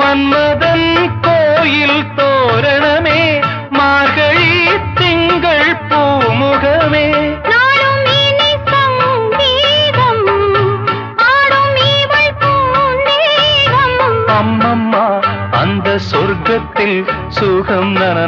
மன்மதன் கோயில் தோரணமே மார்கழி திங்கள் பூமுகமே அம்மம்மா அந்த சொர்க்கத்தில் சுகம் நன